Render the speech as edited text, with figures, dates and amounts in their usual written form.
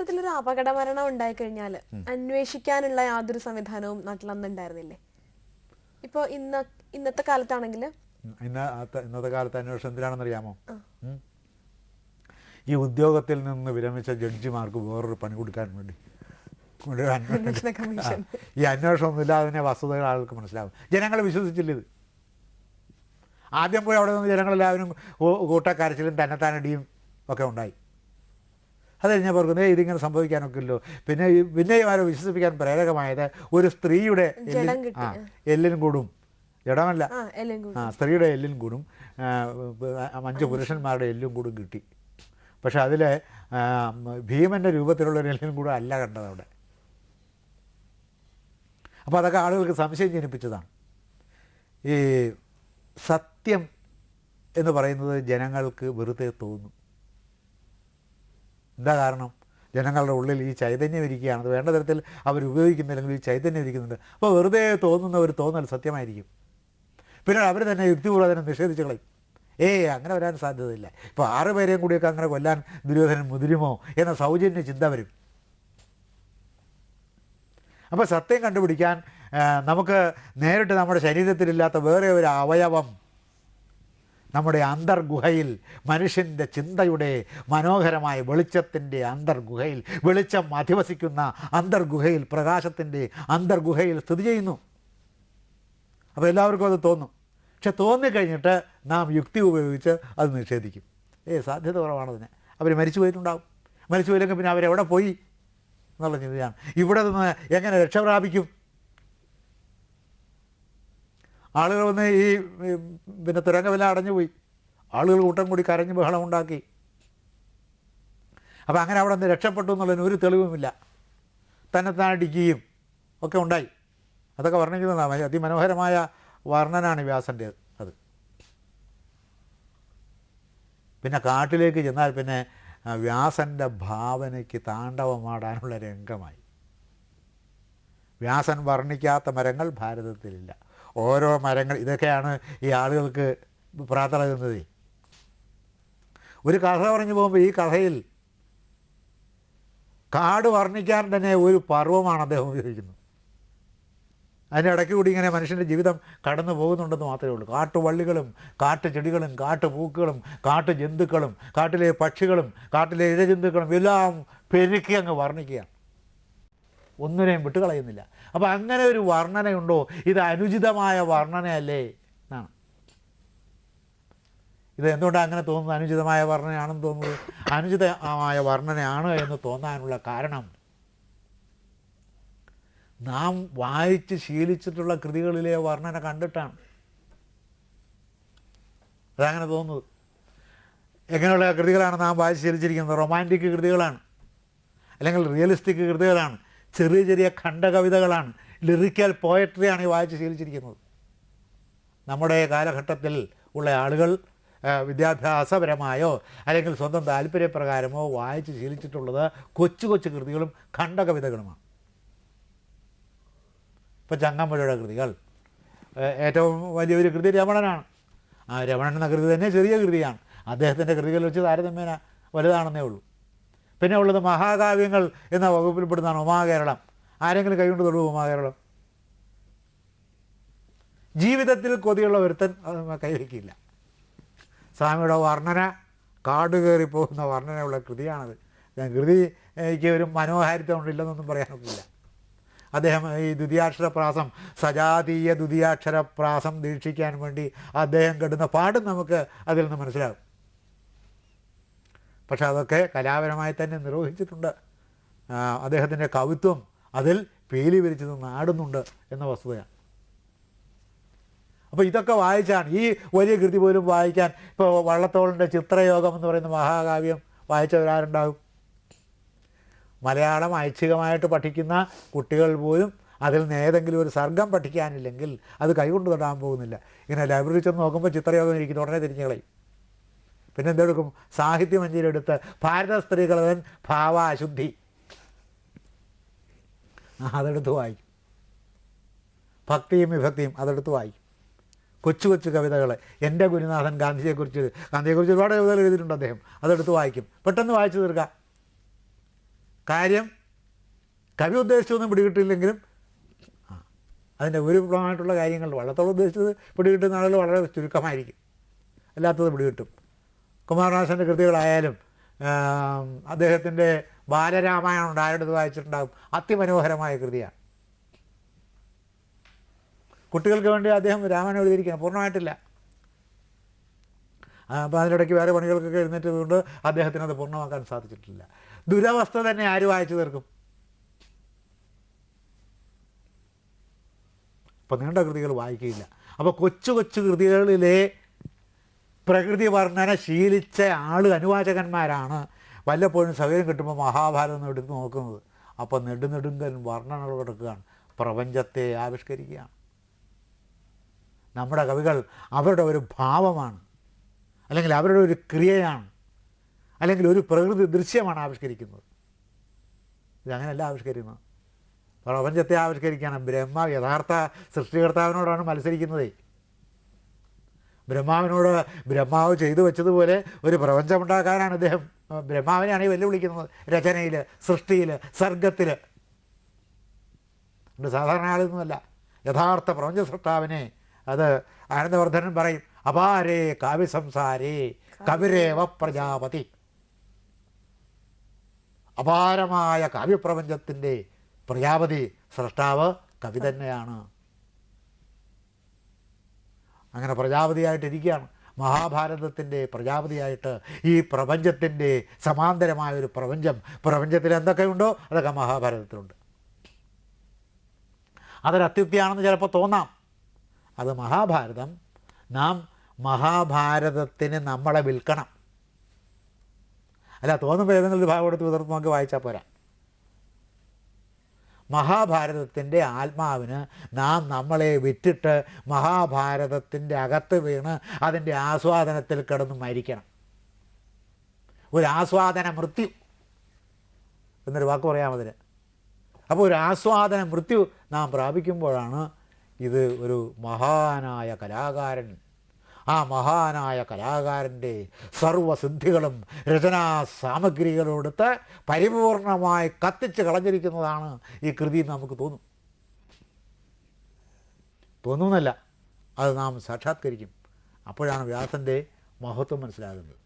കുടുംബത്തിലൊരു അപകട മരണം ഉണ്ടായിക്കഴിഞ്ഞാൽ അന്വേഷിക്കാനുള്ള യാതൊരു സംവിധാനവും നാട്ടിലന്ന് ഉണ്ടായിരുന്നില്ലേ? ഇപ്പോൾ ഇന്നത്തെ കാലത്താണെങ്കിൽ ഇന്നത്തെ കാലത്ത് അന്വേഷണം എന്തിനാണെന്നറിയാമോ? ഈ ഉദ്യോഗത്തിൽ നിന്ന് വിരമിച്ച ജഡ്ജിമാർക്ക് വേറൊരു പണി കൊടുക്കാൻ വേണ്ടി ഈ അന്വേഷണം ഇല്ലാതെ തന്നെ വസ്തുതകൾ ആൾക്ക് മനസ്സിലാവും. ജനങ്ങൾ വിശ്വസിച്ചില്ല ഇത്. ആദ്യം പോയി അവിടെ നിന്ന് ജനങ്ങളെല്ലാവരും കൂട്ടക്കരച്ചിലും തന്നെത്താനടിയും ഒക്കെ ഉണ്ടായി. അത് കഴിഞ്ഞപ്പോൾ ഇതിങ്ങനെ സംഭവിക്കാനൊക്കെ ഇല്ലോ. പിന്നെയും ആരോ വിശ്വസിപ്പിക്കാൻ പ്രേരകമായത് ഒരു സ്ത്രീയുടെ എല്ലിനും കൂടും, ജഡമല്ല, സ്ത്രീയുടെ എല്ലിനും കൂടും 5 പുരുഷന്മാരുടെ എല്ലും കൂടും കിട്ടി. പക്ഷെ അതിൽ ഭീമൻ്റെ രൂപത്തിലുള്ളൊരു എല്ലിനും കൂടും അല്ല കണ്ടത് അവിടെ. അപ്പോൾ അതൊക്കെ ആളുകൾക്ക് സംശയം ജനിപ്പിച്ചതാണ്. ഈ സത്യം എന്ന് പറയുന്നത് ജനങ്ങൾക്ക് വെറുതെ തോന്നും. എന്താ കാരണം? ജനങ്ങളുടെ ഉള്ളിൽ ഈ ചൈതന്യം ഇരിക്കുകയാണ്. അത് വേണ്ട തരത്തിൽ അവരുപയോഗിക്കുന്നില്ലെങ്കിൽ ഈ ചൈതന്യം ഇരിക്കുന്നുണ്ട്. അപ്പോൾ വെറുതെ തോന്നുന്ന ഒരു തോന്നൽ സത്യമായിരിക്കും. പിന്നെ അവർ തന്നെ യുക്തിപൂർവ്വം അതിനെ നിഷേധിച്ച് കളയും. അങ്ങനെ വരാൻ സാധ്യതയില്ല. ഇപ്പോൾ 6 പേരെയും കൂടിയൊക്കെ അങ്ങനെ കൊല്ലാൻ ദുര്യോധനൻ മുതിരുമോ എന്ന സൗജന്യ ചിന്ത വരും. അപ്പോൾ സത്യം കണ്ടുപിടിക്കാൻ നമുക്ക് നേരിട്ട് നമ്മുടെ ശരീരത്തിലില്ലാത്ത വേറെ ഒരു അവയവം നമ്മുടെ അന്തർഗുഹയിൽ, മനുഷ്യൻ്റെ ചിന്തയുടെ മനോഹരമായ വെളിച്ചത്തിൻ്റെ അന്തർഗുഹയിൽ, വെളിച്ചം അധിവസിക്കുന്ന അന്തർഗുഹയിൽ, പ്രകാശത്തിൻ്റെ അന്തർഗുഹയിൽ സ്ഥിതി ചെയ്യുന്നു. അപ്പോൾ എല്ലാവർക്കും അത് തോന്നും. പക്ഷെ തോന്നിക്കഴിഞ്ഞിട്ട് നാം യുക്തി ഉപയോഗിച്ച് അത് നിഷേധിക്കും. സാധ്യത കുറവാണതിന്. അവർ മരിച്ചു പോയിട്ടുണ്ടാവും. മരിച്ചു പോയില്ലെങ്കിൽ പിന്നെ അവരെവിടെ പോയി എന്നുള്ള ചിന്തയാണ്. ഇവിടെ നിന്ന് എങ്ങനെ രക്ഷപ്രാപിക്കും? ആളുകൾ വന്ന് ഈ പിന്നെ തുരങ്കവില അടഞ്ഞുപോയി. ആളുകൾ കൂട്ടം കൂടി കരഞ്ഞ് ബഹളം ഉണ്ടാക്കി. അപ്പോൾ അങ്ങനെ അവിടെ നിന്ന് രക്ഷപ്പെട്ടു എന്നുള്ളതിന് ഒരു തെളിവുമില്ല. തന്നെത്താനടിക്കുകയും ഒക്കെ ഉണ്ടായി. അതൊക്കെ വർണ്ണിക്കുന്നതാണ്. അതിമനോഹരമായ വർണ്ണനാണ് വ്യാസൻ്റെ അത്. പിന്നെ കാട്ടിലേക്ക് ചെന്നാൽ പിന്നെ വ്യാസൻ്റെ ഭാവനയ്ക്ക് താണ്ഡവമാടാനുള്ള രംഗമായി. വ്യാസൻ വർണ്ണിക്കാത്ത മരങ്ങൾ ഭാരതത്തിലില്ല. ഓരോ മരങ്ങൾ, ഇതൊക്കെയാണ് ഈ ആളുകൾക്ക് പ്രാർത്ഥനകുന്നത്. ഒരു കഥ പറഞ്ഞു പോകുമ്പോൾ ഈ കഥയിൽ കാട് വർണ്ണിക്കാൻ തന്നെ ഒരു പർവ്വമാണ് അദ്ദേഹം ഉപയോഗിക്കുന്നത്. അതിൻ്റെ ഇടയ്ക്ക് കൂടി ഇങ്ങനെ മനുഷ്യൻ്റെ ജീവിതം കടന്നു പോകുന്നുണ്ടെന്ന് മാത്രമേ ഉള്ളൂ. കാട്ടുവള്ളികളും കാട്ടുചെടികളും കാട്ടുപൂക്കളും കാട്ടുജന്തുക്കളും കാട്ടിലെ പക്ഷികളും കാട്ടിലെ ഇഴജന്തുക്കളും എല്ലാം പെരുക്കി അങ്ങ് വർണ്ണിക്കുകയാണ്. ഒന്നിനെയും വിട്ടുകളയുന്നില്ല. അപ്പോൾ അങ്ങനെ ഒരു വർണ്ണനയുണ്ടോ? ഇത് അനുചിതമായ വർണ്ണനയല്ലേ എന്നാണ്. ഇത് എന്തുകൊണ്ടാണ് അങ്ങനെ തോന്നുന്നത്? അനുചിതമായ വർണ്ണനയാണെന്ന് തോന്നുന്നത്. അനുചിതമായ വർണ്ണനയാണ് എന്ന് തോന്നാനുള്ള കാരണം നാം വായിച്ച് ശീലിച്ചിട്ടുള്ള കൃതികളിലെ വർണ്ണന കണ്ടിട്ടാണ് അതങ്ങനെ തോന്നുന്നത്. എങ്ങനെയുള്ള കൃതികളാണ് നാം വായിച്ച് ശീലിച്ചിരിക്കുന്നത്? റൊമാൻറ്റിക് കൃതികളാണ്, അല്ലെങ്കിൽ റിയലിസ്റ്റിക് കൃതികളാണ്, ചെറിയ ചെറിയ ഖണ്ഡകവിതകളാണ്, ലിറിക്കൽ പോയട്രിയാണ് ഈ വായിച്ച് ശീലിച്ചിരിക്കുന്നത്. നമ്മുടെ കാലഘട്ടത്തിൽ ഉള്ള ആളുകൾ വിദ്യാഭ്യാസപരമായോ അല്ലെങ്കിൽ സ്വന്തം താല്പര്യപ്രകാരമോ വായിച്ച് ശീലിച്ചിട്ടുള്ളത് കൊച്ചു കൊച്ചു കൃതികളും ഖണ്ഡകവിതകളുമാണ്. ഇപ്പോൾ ചങ്ങമ്പുഴയുടെ കൃതികൾ, ഏറ്റവും വലിയൊരു കൃതി രമണനാണ്. രമണൻ എന്ന കൃതി തന്നെ ചെറിയ കൃതിയാണ്. അദ്ദേഹത്തിൻ്റെ കൃതികൾ വെച്ച് താരതമ്യേന വലുതാണെന്നേ ഉള്ളൂ. പിന്നെ ഉള്ളത് മഹാകാവ്യങ്ങൾ എന്ന വകുപ്പിൽപ്പെടുന്നതാണ് ഉമാകേരളം. ആരെങ്കിലും കൈകൊണ്ട് തൊടുവോ ഉമാകേരളം? ജീവിതത്തിൽ കൊതിയുള്ള ഒരുത്തൻ അത് കൈവയ്ക്കില്ല. സ്വാമിയുടെ വർണ്ണന കാട് കയറിപ്പോകുന്ന വർണ്ണനയുള്ള കൃതിയാണത്. കൃതിക്ക് ഒരു മനോഹാരിത്വം ഉണ്ടില്ലെന്നൊന്നും പറയാനൊക്കില്ല. അദ്ദേഹം ഈ ദ്വിതീയാക്ഷരപ്രാസം, സജാതീയ ദ്വിതീയാക്ഷരപ്രാസം ദീക്ഷിക്കാൻ വേണ്ടി അദ്ദേഹം കെടുന്ന പാടും നമുക്ക് അതിൽ നിന്ന് മനസ്സിലാകും. പക്ഷെ അതൊക്കെ കലാപരമായി തന്നെ നിർവഹിച്ചിട്ടുണ്ട്. അദ്ദേഹത്തിൻ്റെ കവിത്വം അതിൽ പീലി വിരിച്ച് നിന്ന് ആടുന്നുണ്ട് എന്ന വസ്തുതയാണ്. അപ്പോൾ ഇതൊക്കെ വായിച്ചാണ് ഈ വലിയ കൃതി പോലും വായിക്കാൻ. ഇപ്പോൾ വള്ളത്തോളിൻ്റെ ചിത്രയോഗം എന്ന് പറയുന്ന മഹാകാവ്യം വായിച്ചവരാരുണ്ടാകും? മലയാളം ഐച്ഛികമായിട്ട് പഠിക്കുന്ന കുട്ടികൾ പോലും അതിൽ നിന്ന് ഏതെങ്കിലും ഒരു സർഗം പഠിക്കാനില്ലെങ്കിൽ അത് കൈകൊണ്ട് തൊടാൻ പോകുന്നില്ല. ഇങ്ങനെ ലൈബ്രറി ചെന്ന് നോക്കുമ്പോൾ ചിത്രയോഗം ഇരിക്കും, ഉടനെ തിരിഞ്ഞു കളയും. പിന്നെ എന്തെടുക്കും? സാഹിത്യമഞ്ജരി എടുത്ത് ഭാരത സ്ത്രീകളവൻ ഭാവ അശുദ്ധി അതെടുത്ത് വായിക്കും. ഭക്തിയും വിഭക്തിയും അതെടുത്ത് വായിക്കും. കൊച്ചു കൊച്ചു കവിതകൾ, എൻ്റെ ഗുരുനാഥൻ ഗാന്ധിജിയെക്കുറിച്ച് ഒരുപാട് കവിതകൾ എഴുതിയിട്ടുണ്ട് അദ്ദേഹം. അതെടുത്ത് വായിക്കും, പെട്ടെന്ന് വായിച്ചു തീർക്കാം. കാര്യം കവി ഉദ്ദേശിച്ചൊന്നും പിടികിട്ടില്ലെങ്കിലും അതിൻ്റെ ഉപരിപ്ലവമായിട്ടുള്ള കാര്യങ്ങൾ വള്ളത്തോൾ ഉദ്ദേശിച്ചത് പിടികിട്ടുന്ന ആളുകൾ വളരെ ചുരുക്കമായിരിക്കും, അല്ലാത്തത് പിടികിട്ടും. കുമാരനാശൻ്റെ കൃതികളായാലും അദ്ദേഹത്തിൻ്റെ ബാലരാമായണം ഉണ്ടായത് വായിച്ചിട്ടുണ്ടാകും. അതിമനോഹരമായ കൃതിയാണ്. കുട്ടികൾക്ക് വേണ്ടി അദ്ദേഹം രാമായണം എഴുതിയിരിക്കുകയാണ്, പൂർണ്ണമായിട്ടില്ല. അപ്പോൾ അതിനിടയ്ക്ക് വേറെ പണികൾക്കൊക്കെ എഴുന്നേറ്റതുകൊണ്ട് അദ്ദേഹത്തിന് അത് പൂർണ്ണമാക്കാൻ സാധിച്ചിട്ടില്ല. ദുരവസ്ഥ തന്നെ ആര് വായിച്ചു തീർക്കും? അപ്പോൾ നീണ്ട കൃതികൾ വായിക്കുകയില്ല. അപ്പോൾ കൊച്ചു കൊച്ചു കൃതികളിലെ പ്രകൃതി വർണ്ണന ശീലിച്ച അനുവാചകന്മാരാണ് വല്ലപ്പോഴും സൗകര്യം കിട്ടുമ്പോൾ മഹാഭാരതം എടുത്ത് നോക്കുന്നത്. അപ്പോൾ നെടുങ്കൻ വർണ്ണനകൾ കൊടുക്കുകയാണ്, പ്രപഞ്ചത്തെ ആവിഷ്കരിക്കുകയാണ്. നമ്മുടെ കവികൾ അവരുടെ ഒരു ഭാവമാണ്, അല്ലെങ്കിൽ അവരുടെ ഒരു ക്രിയയാണ്, അല്ലെങ്കിൽ ഒരു പ്രകൃതി ദൃശ്യമാണ് ആവിഷ്കരിക്കുന്നത്. ഇതങ്ങനെയല്ല ആവിഷ്കരിക്കുന്നത്. പ്രപഞ്ചത്തെ ആവിഷ്കരിക്കുകയാണ്. ബ്രഹ്മാവ് യഥാർത്ഥ സൃഷ്ടികർത്താവിനോടാണ് മത്സരിക്കുന്നത്. ബ്രഹ്മാവ് ചെയ്തു വെച്ചതുപോലെ ഒരു പ്രപഞ്ചമുണ്ടാക്കാനാണ് ഇദ്ദേഹം ബ്രഹ്മാവിനെയാണ് ഈ വെല്ലുവിളിക്കുന്നത്. രചനയിൽ, സൃഷ്ടിയിൽ, സർഗത്തിൽ. സാധാരണ ആളൊന്നുമല്ല, യഥാർത്ഥ പ്രപഞ്ച സൃഷ്ടാവിനെ. അത് ആനന്ദവർദ്ധനൻ പറയും, അപാരേ കാവ്യസംസാരേ കവിരേവ പ്രജാപതി. അപാരമായ കാവ്യപ്രപഞ്ചത്തിൻ്റെ പ്രജാപതി, സൃഷ്ടാവ് കവി തന്നെയാണ്. അങ്ങനെ പ്രജാപതിയായിട്ടിരിക്കുകയാണ്. മഹാഭാരതത്തിൻ്റെ പ്രജാപതിയായിട്ട് ഈ പ്രപഞ്ചത്തിൻ്റെ സമാന്തരമായൊരു പ്രപഞ്ചത്തിൽ എന്തൊക്കെയുണ്ടോ അതൊക്കെ മഹാഭാരതത്തിലുണ്ട്. അതൊരു അത്യുക്തിയാണെന്ന് ചിലപ്പോൾ തോന്നാം. അത് മഹാഭാരതം, നാം മഹാഭാരതത്തിന് നമ്മളെ വിൽക്കണം. അല്ല, തോന്നുമ്പോൾ ഏതെങ്കിലും ഒരു ഭാഗം എടുത്ത് വിതർത്ത് നമുക്ക് വായിച്ചാൽ പോരാ. മഹാഭാരതത്തിൻ്റെ ആത്മാവിന് നാം നമ്മളെ വിറ്റിട്ട് മഹാഭാരതത്തിൻ്റെ അകത്ത് വീണ് അതിൻ്റെ ആസ്വാദനത്തിൽ കിടന്ന് മരിക്കണം. ഒരു ആസ്വാദന മൃത്യു എന്നൊരു വാക്ക് പറയാമതിന്. അപ്പോൾ ഒരു ആസ്വാദന മൃത്യു നാം പ്രാപിക്കുമ്പോഴാണ് ഇത് ഒരു മഹാനായ കലാകാരൻ, ആ മഹാനായ കലാകാരൻ്റെ സർവസിദ്ധികളും രചനാ സാമഗ്രികളെടുത്ത് പരിപൂർണമായി കത്തിച്ച് കളഞ്ഞിരിക്കുന്നതാണ് ഈ കൃതി നമുക്ക് തോന്നുന്നല്ല, അത് നാം സാക്ഷാത്കരിക്കും. അപ്പോഴാണ് വ്യാസൻ്റെ മഹത്വം മനസ്സിലാകുന്നത്.